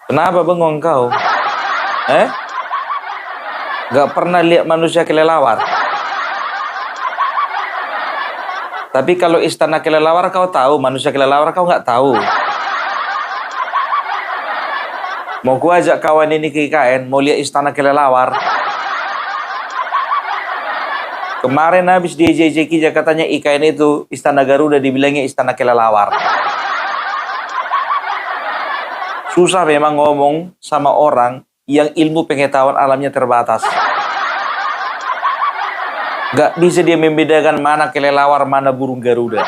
Kenapa bengong kau? Eh? Gak pernah lihat manusia kelelawar? Tapi kalau istana kelelawar kau tahu, manusia kelelawar kau nggak tahu. Mau gua ajak kawan ini ke IKN, mau lihat istana kelelawar. Kemarin habis di JJK katanya IKN itu istana Garuda dibilangnya istana kelelawar. Susah memang ngomong sama orang yang ilmu pengetahuan alamnya terbatas. Gak bisa dia membedakan mana kelelawar, mana burung Garuda.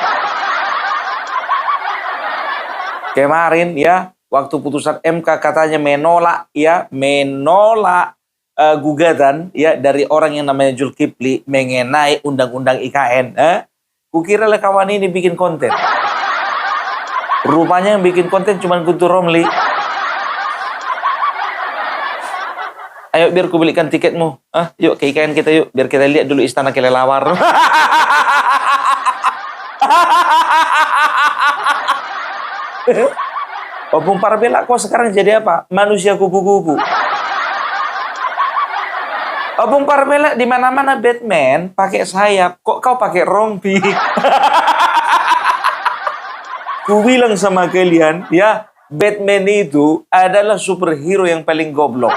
Kemarin ya, waktu putusan MK katanya menolak gugatan ya dari orang yang namanya Zulkifli mengenai undang-undang IKN. Kukira lah kawan ini bikin konten. Rupanya yang bikin konten cuma Guntur Romli. Ayo biar ku belikan tiketmu. Yuk ke IKN kita yuk, biar kita lihat dulu istana kelelawar. Opung Parbela kok sekarang jadi apa? Manusia kupu-kupu. Opung Parbela di mana-mana Batman pakai sayap, kok kau pakai rompi? Ku bilang sama kalian, ya, Batman itu adalah superhero yang paling goblok.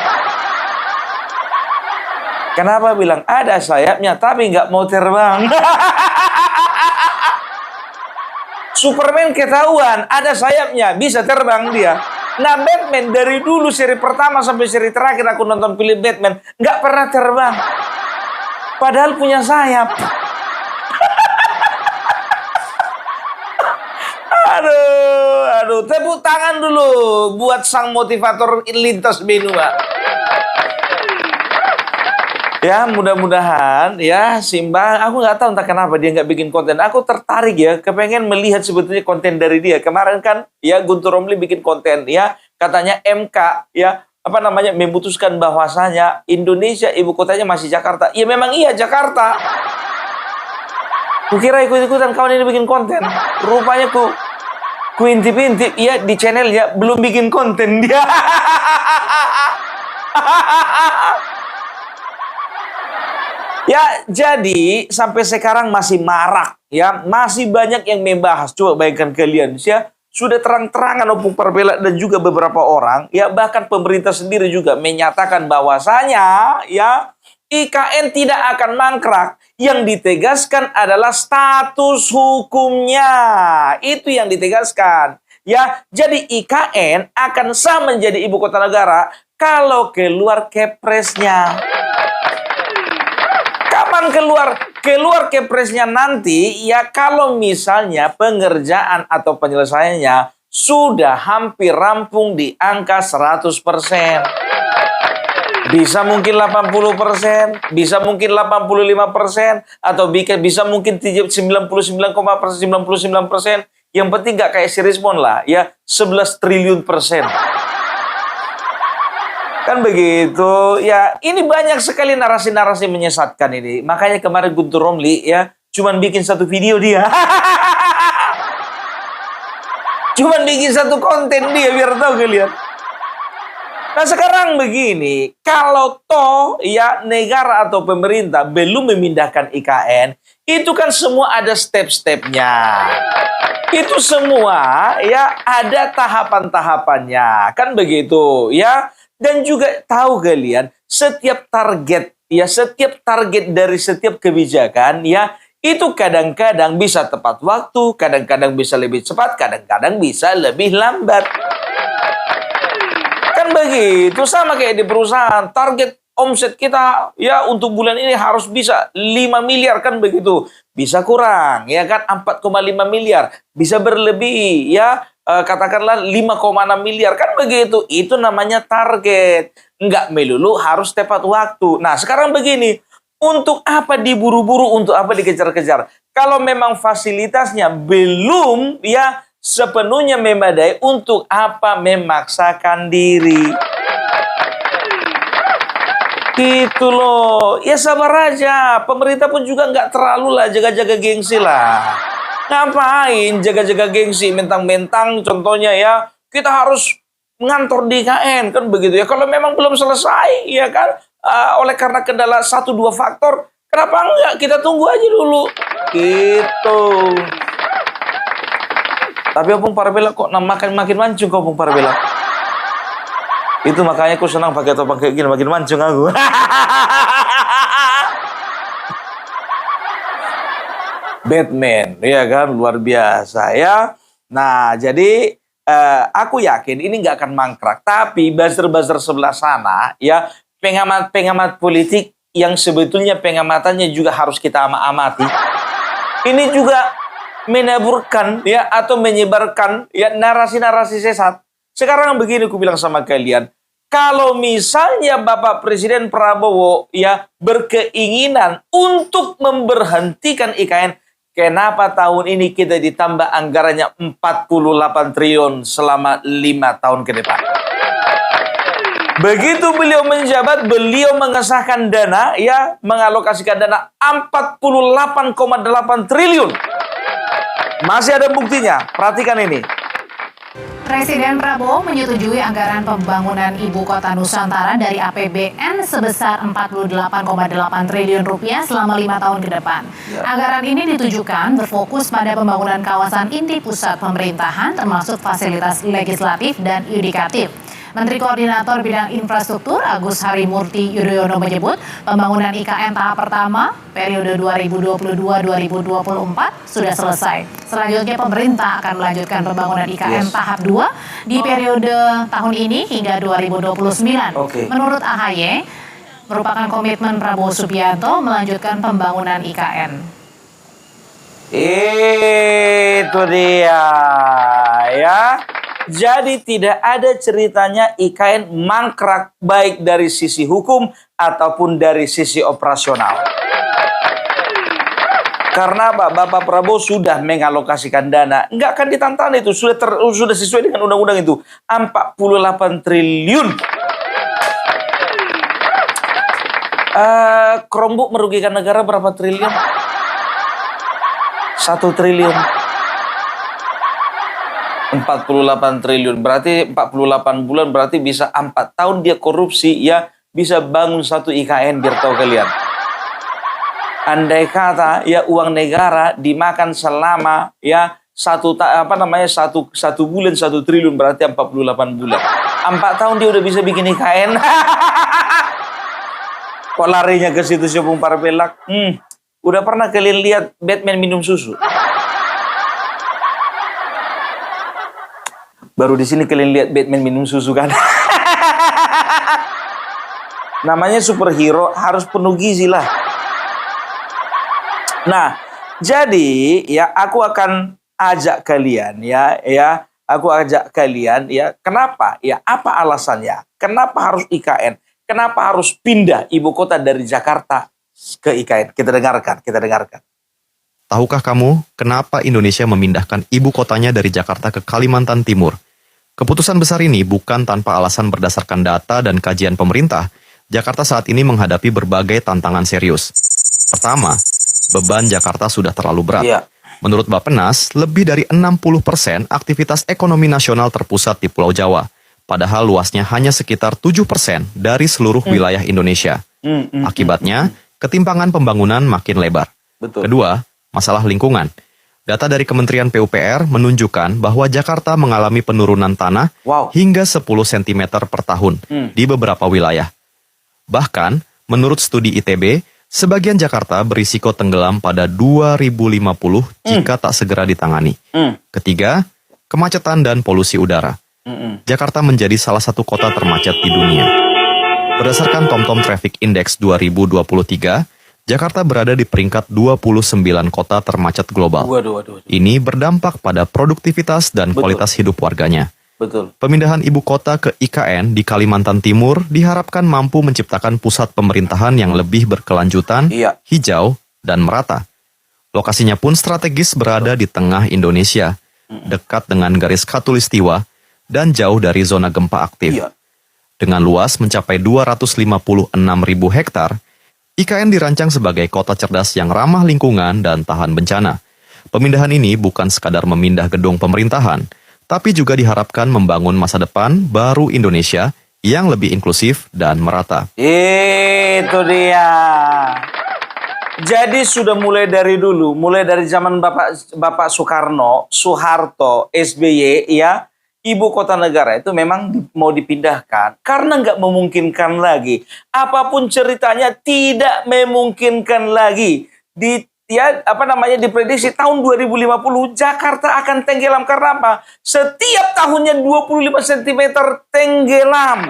Kenapa bilang ada sayapnya tapi nggak mau terbang? Superman ketahuan ada sayapnya, bisa terbang dia. Nah, Batman dari dulu seri pertama sampai seri terakhir aku nonton film Batman nggak pernah terbang. Padahal punya sayap. Aduh, tepuk tangan dulu buat sang motivator lintas benua. Ya, mudah-mudahan ya Simba, aku nggak tahu entah kenapa dia nggak bikin konten. Aku tertarik ya, kepengen melihat sebetulnya konten dari dia. Kemarin kan ya Guntur Romli bikin konten ya, katanya MK ya memutuskan bahwasanya Indonesia ibu kotanya masih Jakarta. Ya memang iya Jakarta. Kukira ikut-ikutan kawan ini bikin konten. Rupanya ku intip-intip ya di channelnya belum bikin konten dia. Ya, jadi sampai sekarang masih marak, ya, masih banyak yang membahas. Coba bayangkan kalian, ya, sudah terang-terangan Opung Parbela dan juga beberapa orang, ya, bahkan pemerintah sendiri juga menyatakan bahwasanya, ya, IKN tidak akan mangkrak. Yang ditegaskan adalah status hukumnya. Itu yang ditegaskan. Ya, jadi IKN akan sah menjadi ibu kota negara kalau keluar kepresnya. Kapan keluar kepresnya nanti? Ya kalau misalnya pengerjaan atau penyelesaiannya sudah hampir rampung di angka 100%. Bisa mungkin 80%, bisa mungkin 85%, atau bisa mungkin 99,99%. Yang penting nggak kayak si Rismon lah, ya 11 triliun persen. Kan begitu, ya ini banyak sekali narasi-narasi menyesatkan ini. Makanya kemarin Guntur Romli ya cuman bikin satu video dia. Cuman bikin satu konten dia biar tahu kalian. Nah sekarang begini, kalau toh ya negara atau pemerintah belum memindahkan IKN, itu kan semua ada step-stepnya. Itu semua ya ada tahapan-tahapannya, kan begitu ya. Dan juga tahu kalian, setiap target dari setiap kebijakan ya, itu kadang-kadang bisa tepat waktu, kadang-kadang bisa lebih cepat, kadang-kadang bisa lebih lambat. Kan begitu, sama kayak di perusahaan, target omset kita ya untuk bulan ini harus bisa 5 miliar kan begitu. Bisa kurang ya kan 4,5 miliar, bisa berlebih ya. Katakanlah 5,6 miliar kan begitu, itu namanya target, nggak melulu harus tepat waktu. Nah sekarang begini, untuk apa diburu-buru, untuk apa dikejar-kejar kalau memang fasilitasnya belum ya sepenuhnya memadai, untuk apa memaksakan diri gitu loh. Ya sabar aja, pemerintah pun juga nggak terlalu lah jaga-jaga gengsi lah. Ngapain jaga-jaga gengsi, mentang-mentang contohnya ya, kita harus ngantor di IKN kan begitu ya. Kalau memang belum selesai ya kan, oleh karena kendala 1-2 faktor, kenapa enggak kita tunggu aja dulu gitu. Tapi Opung Parabela kok makin mancung kok Opung Parabela. Itu makanya aku senang pakai topeng kayak gini, makin mancung aku. Batman, ya kan, luar biasa ya. Nah, jadi aku yakin ini nggak akan mangkrak. Tapi buzzer-buzzer sebelah sana, ya, pengamat-pengamat politik yang sebetulnya pengamatannya juga harus kita amati. Ini juga menaburkan, ya, atau menyebarkan, ya, narasi-narasi sesat. Sekarang begini, aku bilang sama kalian. Kalau misalnya Bapak Presiden Prabowo, ya, berkeinginan untuk memberhentikan IKN, kenapa tahun ini kita ditambah anggarannya 48 triliun selama 5 tahun ke depan? Begitu beliau menjabat, beliau mengesahkan dana, ya, mengalokasikan dana 48,8 triliun. Masih ada buktinya, perhatikan ini. Presiden Prabowo menyetujui anggaran pembangunan Ibu Kota Nusantara dari APBN sebesar 48,8 triliun rupiah selama 5 tahun ke depan. Anggaran ini ditujukan berfokus pada pembangunan kawasan inti pusat pemerintahan termasuk fasilitas legislatif dan yudikatif. Menteri Koordinator Bidang Infrastruktur Agus Harimurti Yudhoyono menyebut pembangunan IKN tahap pertama periode 2022-2024 sudah selesai. Selanjutnya pemerintah akan melanjutkan pembangunan IKN tahap 2 di periode tahun ini hingga 2029. Menurut AHY, merupakan komitmen Prabowo Subianto melanjutkan pembangunan IKN. Itu dia, ya. Jadi tidak ada ceritanya IKN mangkrak baik dari sisi hukum ataupun dari sisi operasional. Karena Bapak Prabowo sudah mengalokasikan dana, nggak akan ditantang itu, sudah sesuai dengan undang-undang itu, 48 triliun. Chromebook merugikan negara berapa triliun? 1 triliun. 48 triliun, berarti 48 bulan, berarti bisa 4 tahun dia korupsi, ya, bisa bangun satu IKN, biar tahu kalian. Andai kata, ya, uang negara dimakan selama, ya, satu bulan 1 triliun, berarti 48 bulan. 4 tahun dia udah bisa bikin IKN. Kok larinya ke situ si Opung Parabela? Udah pernah kalian lihat Batman minum susu? Baru di sini kalian lihat Batman minum susu kan? Namanya superhero harus penuh gizi lah. Nah, jadi ya aku akan ajak kalian kenapa? Ya, apa alasannya? Kenapa harus IKN? Kenapa harus pindah ibu kota dari Jakarta ke IKN? Kita dengarkan. Tahukah kamu kenapa Indonesia memindahkan ibu kotanya dari Jakarta ke Kalimantan Timur? Keputusan besar ini bukan tanpa alasan berdasarkan data dan kajian pemerintah. Jakarta saat ini menghadapi berbagai tantangan serius. Pertama, beban Jakarta sudah terlalu berat. Menurut Bappenas, lebih dari 60% aktivitas ekonomi nasional terpusat di Pulau Jawa. Padahal luasnya hanya sekitar 7% dari seluruh wilayah Indonesia. Akibatnya, ketimpangan pembangunan makin lebar. Kedua, masalah lingkungan. Data dari Kementerian PUPR menunjukkan bahwa Jakarta mengalami penurunan tanah hingga 10 cm per tahun di beberapa wilayah. Bahkan, menurut studi ITB, sebagian Jakarta berisiko tenggelam pada 2050 jika tak segera ditangani. Ketiga, kemacetan dan polusi udara. Jakarta menjadi salah satu kota termacet di dunia. Berdasarkan TomTom Traffic Index 2023, Jakarta berada di peringkat 29 kota termacet global. Ini berdampak pada produktivitas dan kualitas hidup warganya. Pemindahan ibu kota ke IKN di Kalimantan Timur diharapkan mampu menciptakan pusat pemerintahan yang lebih berkelanjutan, hijau, dan merata. Lokasinya pun strategis berada di tengah Indonesia, dekat dengan garis khatulistiwa, dan jauh dari zona gempa aktif. Dengan luas mencapai 256.000 hektar, IKN dirancang sebagai kota cerdas yang ramah lingkungan dan tahan bencana. Pemindahan ini bukan sekadar memindah gedung pemerintahan, tapi juga diharapkan membangun masa depan baru Indonesia yang lebih inklusif dan merata. Itu dia. Jadi sudah mulai dari dulu, mulai dari zaman Bapak Soekarno, Soeharto, SBY, ya, ibu kota negara itu memang mau dipindahkan karena nggak memungkinkan lagi. Apapun ceritanya tidak memungkinkan lagi. Diprediksi tahun 2050 Jakarta akan tenggelam karena apa? Setiap tahunnya 25 cm tenggelam.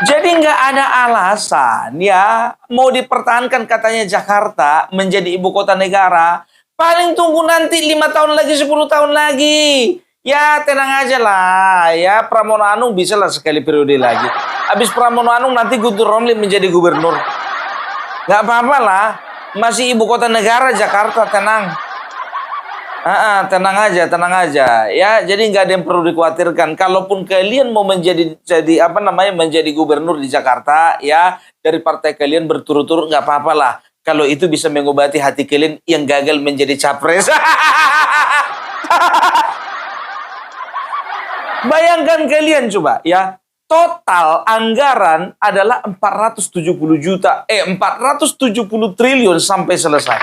Jadi nggak ada alasan ya mau dipertahankan katanya Jakarta menjadi ibu kota negara. Paling tunggu nanti 5 tahun lagi, 10 tahun lagi. Ya tenang aja lah ya, Pramono Anung bisa lah sekali periode lagi. Habis Pramono Anung nanti Guntur Romli menjadi gubernur. Nggak apa-apa lah, masih ibu kota negara Jakarta, tenang. Tenang aja ya, jadi nggak ada yang perlu dikhawatirkan. Kalaupun kalian mau menjadi gubernur di Jakarta ya, dari partai kalian berturut-turut nggak apa-apa lah. Kalau itu bisa mengobati hati kalian yang gagal menjadi capres. Bayangkan kalian coba ya, total anggaran adalah 470 triliun sampai selesai.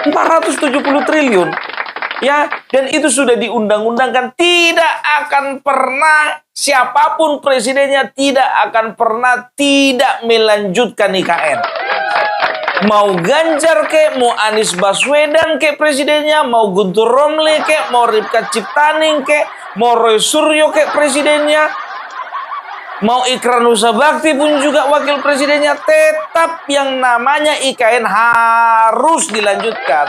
470 triliun. Ya, dan itu sudah diundang-undangkan, tidak akan pernah siapapun presidennya tidak akan pernah tidak melanjutkan IKN. Mau Ganjar kek, mau Anies Baswedan kek presidennya, mau Guntur Romli kek, mau Ripka Ciptaning kek, mau Roy Suryo kek presidennya, mau Ikrar Nusa Bakti pun juga wakil presidennya, tetap yang namanya IKN harus dilanjutkan.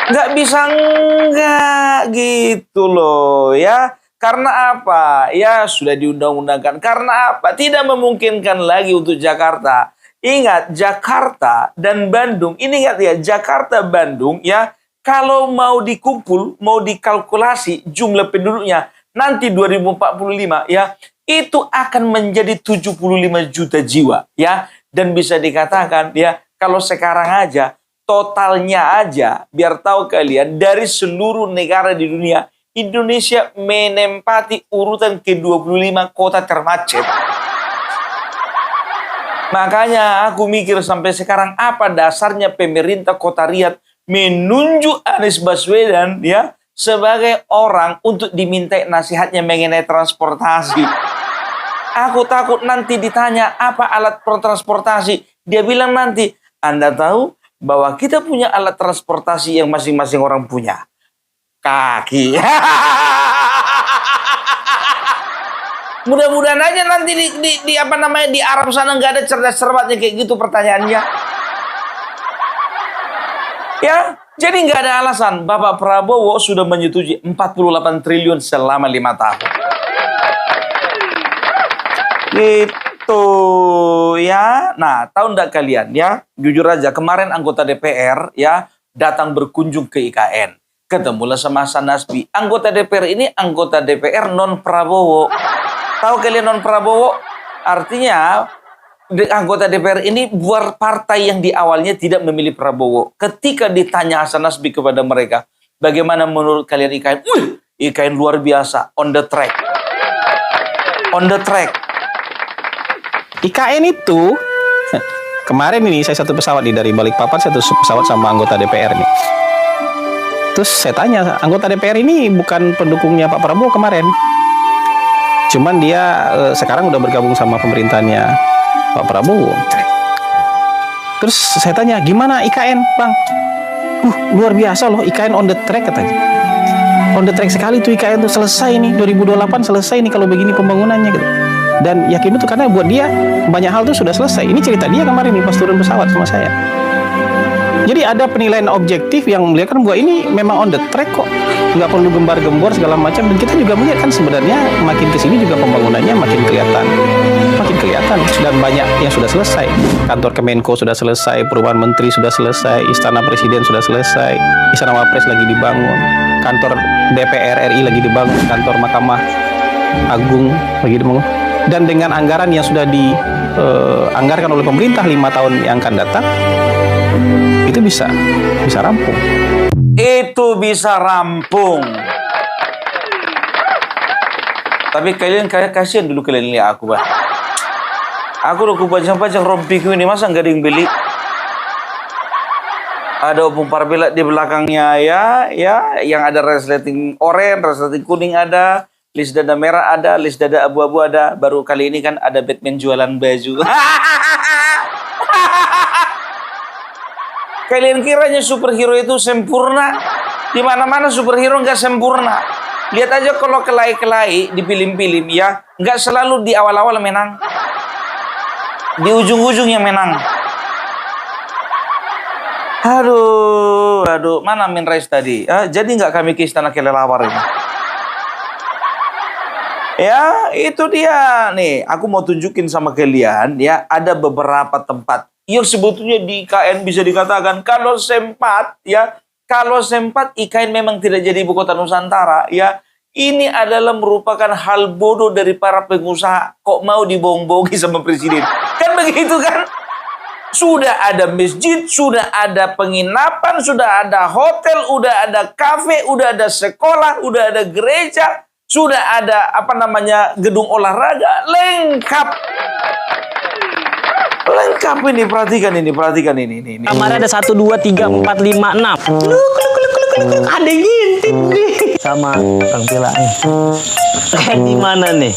Nggak bisa enggak gitu loh ya. Karena apa? Ya sudah diundang-undangkan. Karena apa? Tidak memungkinkan lagi untuk Jakarta. Ingat, Jakarta dan Bandung. Ini ingat ya, Jakarta, Bandung ya. Kalau mau dikumpul, mau dikalkulasi jumlah penduduknya nanti 2045 ya, itu akan menjadi 75 juta jiwa ya. Dan bisa dikatakan ya, kalau sekarang aja totalnya aja, biar tahu kalian, dari seluruh negara di dunia, Indonesia menempati urutan ke-25 kota termacet. Makanya aku mikir sampai sekarang, apa dasarnya pemerintah Kota Riyadh menunjuk Anies Baswedan ya sebagai orang untuk dimintai nasihatnya mengenai transportasi. Aku takut nanti ditanya apa alat transportasi. Dia bilang nanti, Anda tahu bahwa kita punya alat transportasi yang masing-masing orang punya. Kaki. Mudah-mudahan aja nanti di Arab sana nggak ada cerdas cermatnya kayak gitu pertanyaannya. Ya, jadi nggak ada alasan. Bapak Prabowo sudah menyetujui 48 triliun selama 5 tahun. Gitu ya. Nah, tahu enggak kalian ya? Jujur aja, kemarin anggota DPR ya datang berkunjung ke IKN. Ketemulah sama Hasan Nasbi. Anggota DPR ini anggota DPR non Prabowo. Tahu kalian non Prabowo? Artinya anggota DPR ini buat partai yang di awalnya tidak memilih Prabowo. Ketika ditanya Hasan Nasbi kepada mereka, bagaimana menurut kalian IKN? IKN luar biasa, on the track. On the track. IKN itu kemarin ini saya satu pesawat dari Balikpapan, satu pesawat sama anggota DPR nih. Terus saya tanya, anggota DPR ini bukan pendukungnya Pak Prabowo kemarin. Cuman dia sekarang udah bergabung sama pemerintahannya Pak Prabowo. Terus saya tanya, gimana IKN, Bang? Luar biasa loh, IKN on the track katanya. On the track sekali tuh IKN tuh, selesai nih 2028 selesai nih kalau begini pembangunannya gitu. Dan yakin itu karena buat dia banyak hal tuh sudah selesai. Ini cerita dia kemarin nih pas turun pesawat sama saya. Jadi ada penilaian objektif yang melihat kan bahwa ini memang on the track kok, nggak perlu gembar-gembor segala macam. Dan kita juga melihat kan sebenarnya makin kesini juga pembangunannya makin kelihatan dan banyak yang sudah selesai. Kantor Kemenko sudah selesai, perubahan menteri sudah selesai, istana presiden sudah selesai, istana Wapres lagi dibangun, kantor DPR RI lagi dibangun, kantor Mahkamah Agung lagi dibangun. Dan dengan anggaran yang sudah dianggarkan oleh pemerintah 5 tahun yang akan datang, itu bisa rampung. itu bisa rampung. Tapi kalian kayak kasihan dulu kalian lihat aku, bah. Aku udah kupajang-pajang rompiku ini, masa nggak ada yang beli? Ada opung parbela di belakangnya ya, yang ada resleting oranye, resleting kuning ada, list dada merah ada, list dada abu-abu ada. Baru kali ini kan ada Batman jualan baju. Kalian kiranya superhero itu sempurna? Di mana-mana superhero nggak sempurna. Lihat aja kalau kelai-kelai di film-film ya, nggak selalu di awal-awal menang. Di ujung-ujung yang menang. Aduh, mana Amin Rais tadi? Jadi nggak kami ke istana kelelawar ini? Ya, itu dia nih. Aku mau tunjukin sama kalian ya, ada beberapa tempat yang sebetulnya di IKN bisa dikatakan kalau sempat IKN memang tidak jadi ibu kota Nusantara ya. Ini adalah merupakan hal bodoh dari para pengusaha kok mau dibohong-bohongi sama presiden. Kan begitu kan? Sudah ada masjid, sudah ada penginapan, sudah ada hotel, udah ada kafe, udah ada sekolah, udah ada gereja, sudah ada gedung olahraga, lengkap. Lengkap ini, perhatikan ini. Kamarnya ada 1, 2, 3, 4, 5, 6. Ada yang ngintip nih. Sama Kang Pila nih. Di mana nih?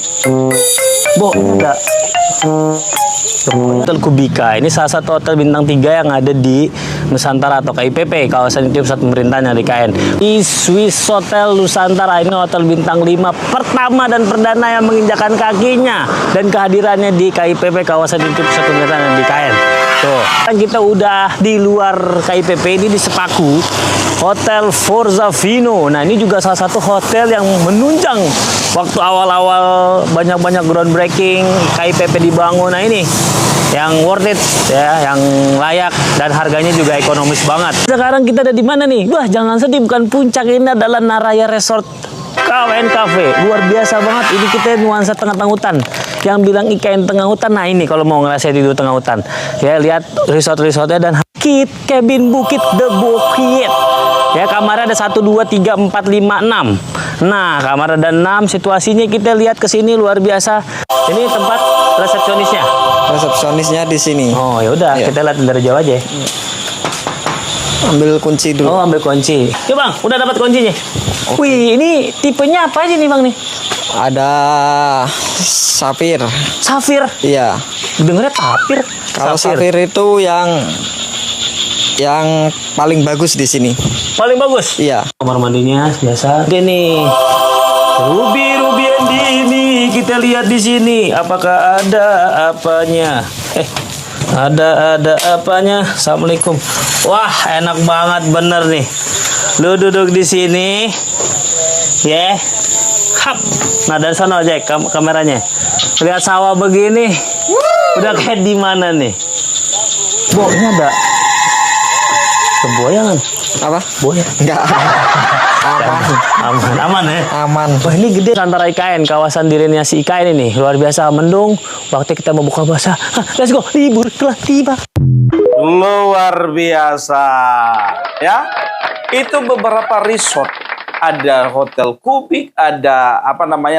Bo, ada. Hotel Kubika. Ini salah satu hotel bintang 3 yang ada di Nusantara atau KIPP, kawasan inti pusat pemerintahnya di KN. Di Swiss Hotel Nusantara, ini hotel bintang 5 pertama dan perdana yang menginjakan kakinya dan kehadirannya di KIPP, kawasan inti pusat pemerintahan di KN. Tuh, kan kita udah di luar KIPP, ini di Sepaku, Hotel Forza Vino. Nah, ini juga salah satu hotel yang menunjang waktu awal-awal banyak-banyak groundbreaking KIPP dibangun. Nah, ini yang worth it ya, yang layak dan harganya juga ekonomis banget. Sekarang kita ada di mana nih? Wah, jangan sedih, bukan puncak, ini adalah Naraya Resort KWN Cafe. Luar biasa banget. Ini kita nuansa tengah-tengah hutan. Yang bilang IKN tengah hutan, nah ini kalau mau ngerasain di tengah hutan. Ya, lihat resort-resortnya dan Bukit Cabin Bukit The Bukit. Ya, kamarnya ada 1, 2, 3, 4, 5, 6. Nah, kamar ada 6. Situasinya kita lihat ke sini luar biasa. Ini tempat resepsionisnya. Resepsionisnya di sini. Oh, ya udah, kita lihat dari jauh aja. Ambil kunci dulu. Oh, ambil kunci. Yuk, Bang, udah dapat kuncinya. Okay. Wih, ini tipenya apa aja nih, Bang nih? Ada Safir. Safir? Iya. Dengarnya tapir. Kalau Safir itu yang paling bagus di sini. Paling bagus? Iya. Kamar mandinya biasa. Oke nih. Ruby ini kita lihat di sini. Apakah ada apanya? Ada apanya? Assalamualaikum. Wah, enak banget bener nih. Lu duduk di sini. Ya. Hap. Nah, dari sana aja kameranya. Lihat sawah begini. Udah kayak di mana nih? Bo, ini ada buaya kan? Apa? Buaya? Enggak. Aman ya? Aman. Wah, ini gede antara IKN, kawasan direniasi IKN ini. Luar biasa, mendung. Waktu kita mau buka puasa. Let's go, libur telah tiba. Luar biasa. Ya. Itu beberapa resort. Ada Hotel Kubik, ada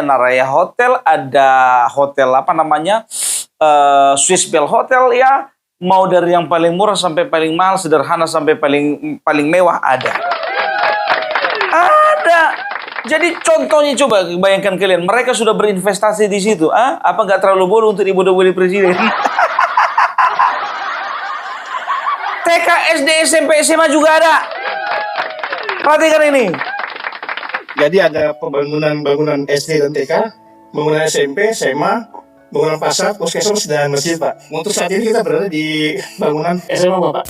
Naraya Hotel, ada hotel Swiss Bell Hotel ya. Mau dari yang paling murah sampai paling mahal, sederhana sampai paling mewah ada. Ada. Jadi contohnya coba bayangkan kalian, mereka sudah berinvestasi di situ. Apa nggak terlalu bodoh untuk dibodoh-bodohi presiden? TK, SD, SMP, SMA juga ada. Perhatikan ini. Jadi ada bangunan SD dan TK, bangunan SMP, SMA, bangunan pasar, puskesmas, dan masjid, Pak. Untuk saat ini kita berada di bangunan SMA, Bapak.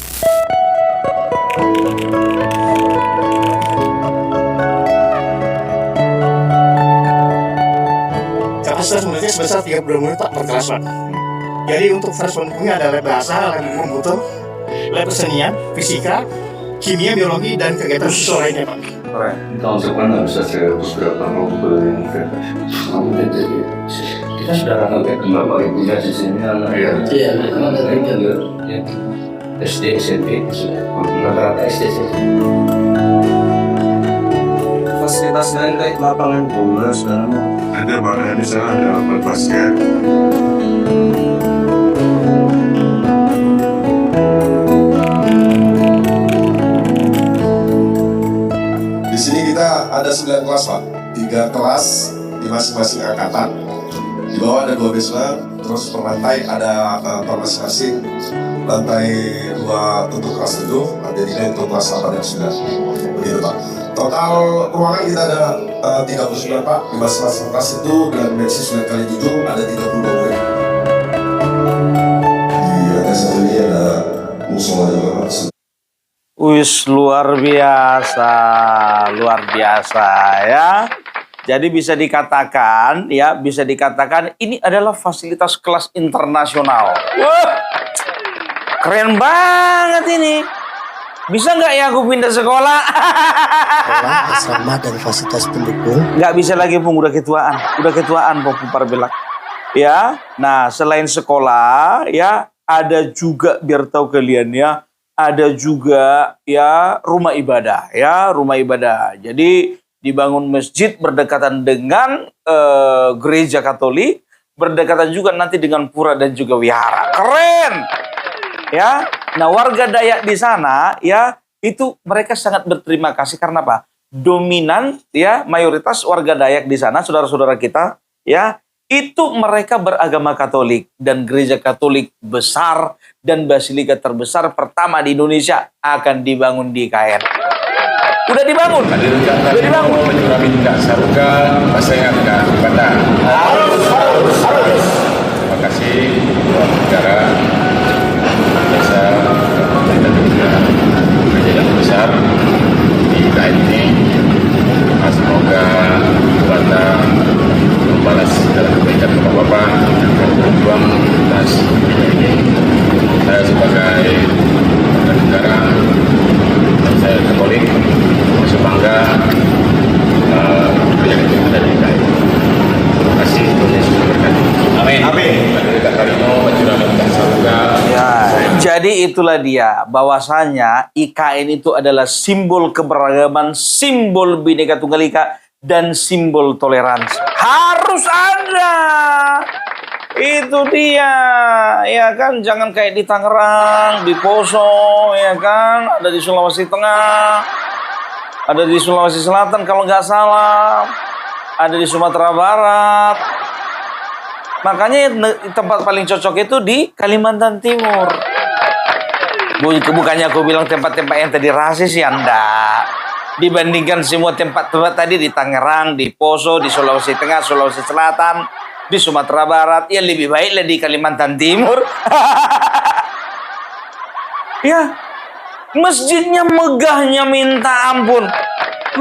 Kapasitas muridnya sebesar 32 murid, Pak, per kelas, Pak. Jadi untuk kelas pendukungnya ada lab bahasa, lab komputer, lab kesenian, fisika, kimia, biologi, dan kegiatan sosial lainnya, Pak. Tahun depan harus ada beberapa mobil yang jadi kita sudah rakyat Bapak Ibunya di sini anak ya. Iya, SD SMP rata-rata SD. fasilitas lain kayak lapangan bola sekarang? Ada mana di sana ada lapangan basket. Di sini kita ada 9 kelas Pak, 3 kelas di masing-masing angkatan. Di bawah ada 2 basement, terus per lantai ada per masing-masing. Lantai 2 untuk kelas 7, lantai 3 untuk kelas 8 dan 9. Begitu Pak. Total ruangan kita ada 39 Pak, di masing-masing kelas itu dengan dimensi 9 kali 7 ada 32 murid. Di lantai satu ini ada musola juga Pak. Wis luar biasa ya. Jadi bisa dikatakan ini adalah fasilitas kelas internasional. Wah, keren banget ini. Bisa nggak ya aku pindah sekolah? Sekolah, asrama, dan fasilitas pendukung. Nggak bisa lagi Pung, udah ketuaan Pung Parbilak. Ya, nah selain sekolah ya ada juga biar tahu kalian ya. Ada juga ya rumah ibadah. Jadi dibangun masjid berdekatan dengan gereja Katolik, berdekatan juga nanti dengan pura dan juga wihara. Keren. Ya. Nah, warga Dayak di sana ya itu mereka sangat berterima kasih karena apa? Dominan ya mayoritas warga Dayak di sana, saudara-saudara kita ya, itu mereka beragama Katolik dan gereja Katolik besar dan basilika terbesar pertama di Indonesia akan dibangun di IKN. Udah dibangun. Terima kasih negara biasa dan besar di IKN ini. Semoga Bata membalas dalam kebaikan Bapak-Bapak dan berjuang atas ini. Saya sebagai negara dan saya Katolik masih bangga yang ada di IKN. Terima kasih Tuhan Yesus memberkati. Amin. Ya, jadi itulah dia bahwasanya IKN itu adalah simbol keberagaman, simbol Bhinneka Tunggal Ika, dan simbol toleransi. Harus ada. Itu dia, ya kan? Jangan kayak di Tangerang, di Poso, ya kan? Ada di Sulawesi Tengah, ada di Sulawesi Selatan kalau nggak salah, ada di Sumatera Barat. Makanya tempat paling cocok itu di Kalimantan Timur. Bukannya aku bilang tempat-tempat yang tadi rasis ya, enggak. Dibandingkan semua tempat-tempat tadi di Tangerang, di Poso, di Sulawesi Tengah, Sulawesi Selatan, di Sumatera Barat, ya lebih baiklah di Kalimantan Timur. Ya, masjidnya megahnya minta ampun.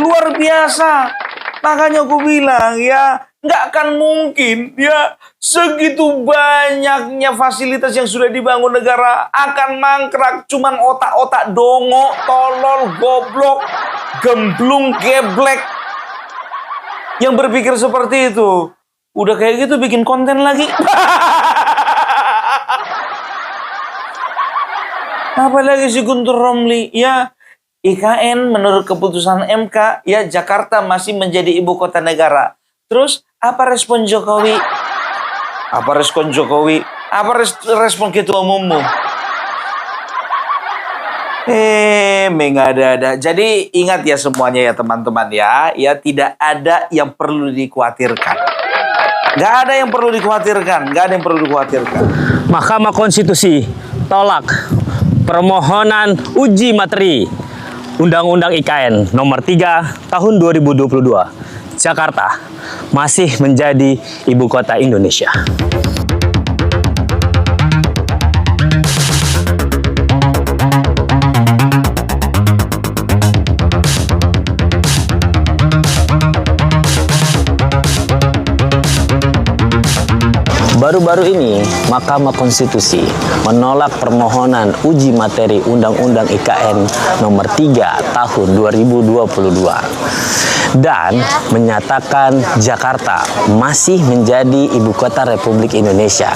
Luar biasa. Makanya aku bilang ya, nggak akan mungkin ya segitu banyaknya fasilitas yang sudah dibangun negara akan mangkrak cuman otak-otak dongo, tolol, goblok, gemblung, geblek yang berpikir seperti itu. Udah kayak gitu bikin konten lagi. Apalagi si Guntur Romli ya. IKN menurut keputusan MK ya Jakarta masih menjadi ibu kota negara. Terus apa respon Jokowi? Apa respon Jokowi? Apa respon ketua umummu? Mengada-ada. Jadi ingat ya semuanya ya teman-teman ya. Ya tidak ada yang perlu dikhawatirkan. Nggak ada yang perlu dikhawatirkan. Nggak ada yang perlu dikhawatirkan. Mahkamah Konstitusi tolak permohonan uji materi Undang-Undang IKN nomor 3 tahun 2022. Jakarta masih menjadi ibu kota Indonesia. Baru-baru ini, Mahkamah Konstitusi menolak permohonan uji materi Undang-Undang IKN nomor 3 tahun 2022 dan menyatakan Jakarta masih menjadi ibu kota Republik Indonesia.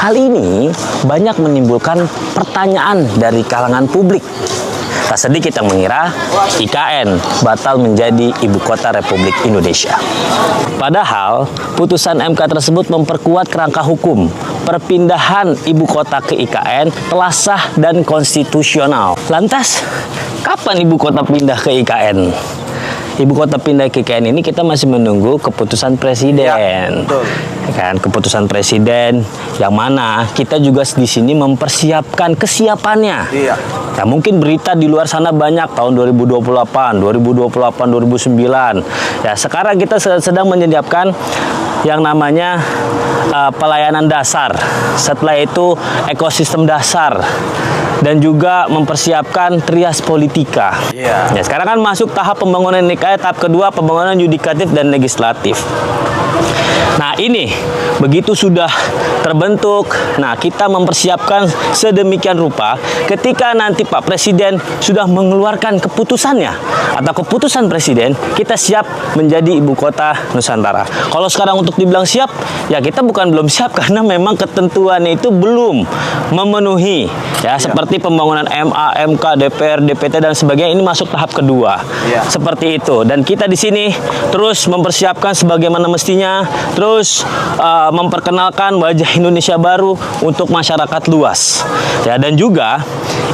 Hal ini banyak menimbulkan pertanyaan dari kalangan publik. Tak sedikit yang mengira IKN batal menjadi ibu kota Republik Indonesia. Padahal putusan MK tersebut memperkuat kerangka hukum. Perpindahan ibu kota ke IKN telah sah dan konstitusional. Lantas, kapan ibu kota pindah ke IKN? Ibu kota pindah ke IKN ini kita masih menunggu keputusan presiden. Ya, betul. Kan keputusan presiden yang mana kita juga di sini mempersiapkan kesiapannya. Iya. Ya mungkin berita di luar sana banyak tahun 2028, 2009. Ya sekarang kita sedang menyiapkan yang namanya pelayanan dasar. Setelah itu ekosistem dasar dan juga mempersiapkan trias politika. Iya. Ya, sekarang kan masuk tahap pembangunan IKN, tahap kedua pembangunan yudikatif dan legislatif. Nah ini begitu sudah terbentuk, nah kita mempersiapkan sedemikian rupa ketika nanti Pak Presiden sudah mengeluarkan keputusannya atau keputusan Presiden, kita siap menjadi ibu kota Nusantara. Kalau sekarang untuk dibilang siap, ya kita bukan belum siap karena memang ketentuannya itu belum memenuhi ya, seperti pembangunan MA, MK, DPR, DPT dan sebagainya, ini masuk tahap kedua. Seperti itu, dan kita di sini terus mempersiapkan sebagaimana mestinya, terus memperkenalkan wajah Indonesia baru untuk masyarakat luas. Ya, dan juga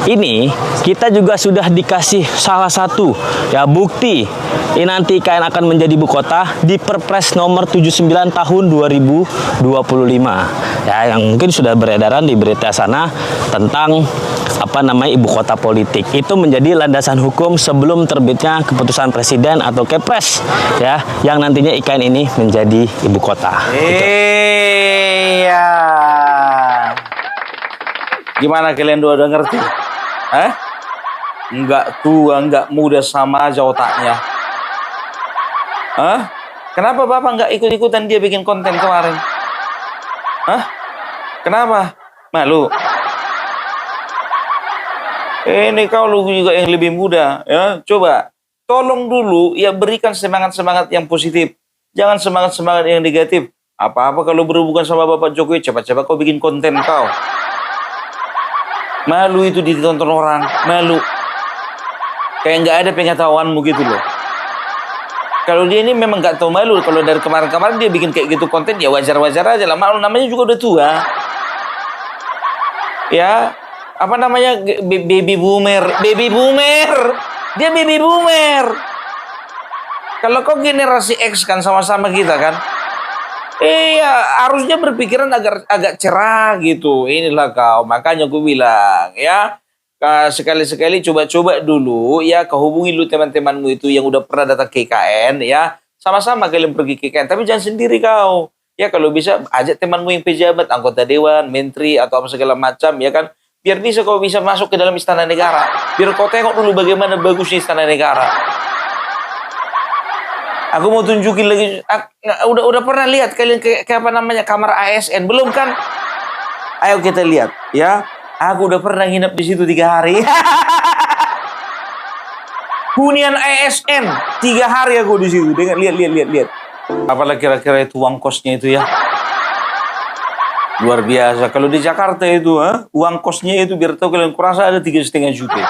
ini kita juga sudah dikasih salah satu ya bukti ini nanti IKN akan menjadi ibu kota di Perpres nomor 79 tahun 2025. Ya, yang mungkin sudah beredaran di berita sana tentang ibu kota politik. Itu menjadi landasan hukum sebelum terbitnya keputusan presiden atau Kepres ya, yang nantinya IKN ini menjadi ibu kota. Iya. Gimana kalian dua udah ngerti? Enggak tua, enggak muda, sama aja otaknya. Kenapa Bapak nggak ikut-ikutan dia bikin konten kemarin? Kenapa? Malu? Ini kau lu juga yang lebih muda, ya. Coba, tolong dulu ya berikan semangat-semangat yang positif. Jangan semangat-semangat yang negatif. Apa-apa kalau berhubungan sama Bapak Jokowi, cepat-cepat kau bikin konten kau. Malu itu ditonton orang, malu. Kayak nggak ada pengetahuanmu gitu loh. Kalau dia ini memang nggak tahu malu. Kalau dari kemarin-kemarin dia bikin kayak gitu konten, ya wajar-wajar aja lah. Malu, namanya juga udah tua. Ya, apa namanya, baby boomer. Dia baby boomer. Kalau kau generasi X kan sama-sama kita kan, iya harusnya berpikiran agak cerah gitu. Inilah kau, makanya aku bilang ya, sekali-sekali coba-coba dulu ya, kau hubungi dulu teman-temanmu itu yang udah pernah datang ke IKN ya, sama-sama kalian pergi ke IKN, tapi jangan sendiri kau. Ya kalau bisa ajak temanmu yang pejabat, anggota dewan, menteri atau apa segala macam ya kan, biar kau bisa masuk ke dalam istana negara. Biar kau tengok dulu bagaimana bagusnya istana negara. Aku mau tunjukin lagi. Udah pernah lihat kalian ke apa namanya, kamar ASN belum kan? Ayo kita lihat ya. Aku udah pernah nginep di situ 3 hari. Hunian ASN 3 hari aku di situ. Dengar, lihat. Apalah kira-kira itu uang kosnya itu ya. Luar biasa. Kalau di Jakarta itu, uang kosnya itu biar tahu kalian, kurasa ada 3,5 juta.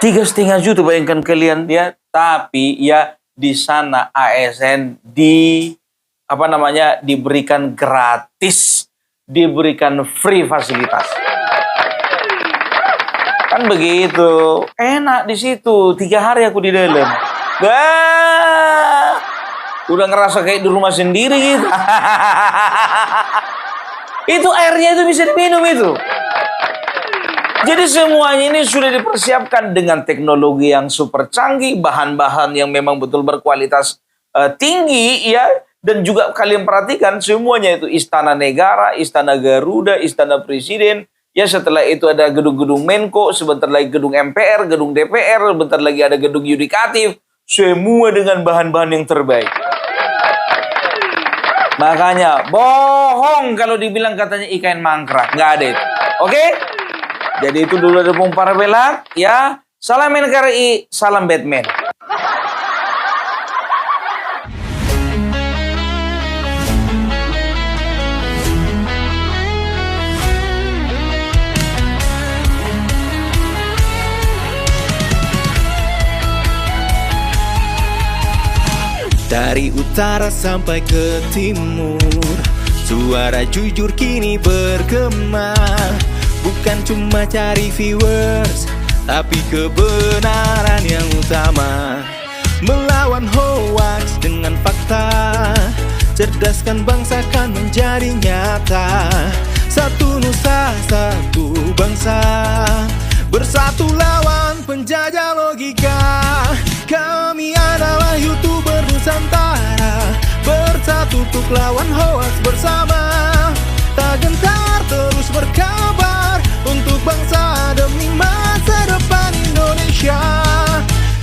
3,5 juta, bayangkan kalian ya. Tapi ya di sana ASN diberikan gratis, diberikan free fasilitas. Kan begitu. Enak di situ. 3 hari aku di dalam. Udah ngerasa kayak di rumah sendiri gitu. Itu airnya itu bisa diminum itu. Jadi semuanya ini sudah dipersiapkan dengan teknologi yang super canggih, bahan-bahan yang memang betul berkualitas tinggi ya. Dan juga kalian perhatikan semuanya itu istana negara, istana Garuda, istana presiden. Ya setelah itu ada gedung-gedung Menko, sebentar lagi gedung MPR, gedung DPR, sebentar lagi ada gedung yudikatif. Semua dengan bahan-bahan yang terbaik. Makanya bohong kalau dibilang katanya IKN mangkrak. Nggak ada itu. Oke? Jadi itu dulu ada Bung Parabelak. Ya. Salam NKRI, salam Batman. Dari utara sampai ke timur, suara jujur kini bergema. Bukan cuma cari viewers, tapi kebenaran yang utama. Melawan hoax dengan fakta, cerdaskan bangsa kan menjadi nyata. Satu nusa, satu bangsa, bersatu lawan penjajah logika. Kami adalah YouTuber Nusantara, bersatu untuk lawan hoax bersama. Tak gentar terus berkabar untuk bangsa demi masa depan Indonesia.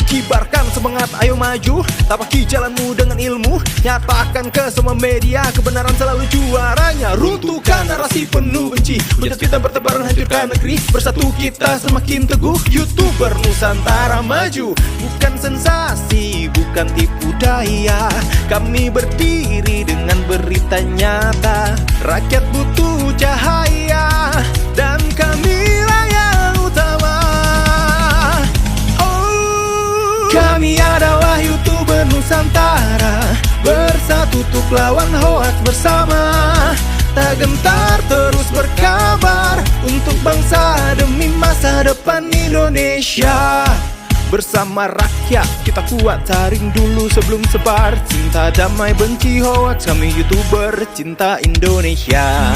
Kibarkan semangat, ayo maju, tapaki jalanmu dengan ilmu. Nyatakan ke semua media, kebenaran selalu juaranya. Runtuhkan narasi penuh benci, hujat kita bertebaran hancurkan negeri. Bersatu kita semakin teguh, YouTuber Nusantara maju. Bukan sensasi, bukan tipu daya, kami berdiri dengan berita nyata. Rakyat butuh cahaya, dan kamilah yang utama. Kami adalah YouTuber Nusantara, bersatu untuk lawan hoax bersama. Tak gentar terus berkabar untuk bangsa demi masa depan Indonesia. Bersama rakyat kita kuat, saring dulu sebelum sebar. Cinta damai benci hoax, kami YouTuber cinta Indonesia.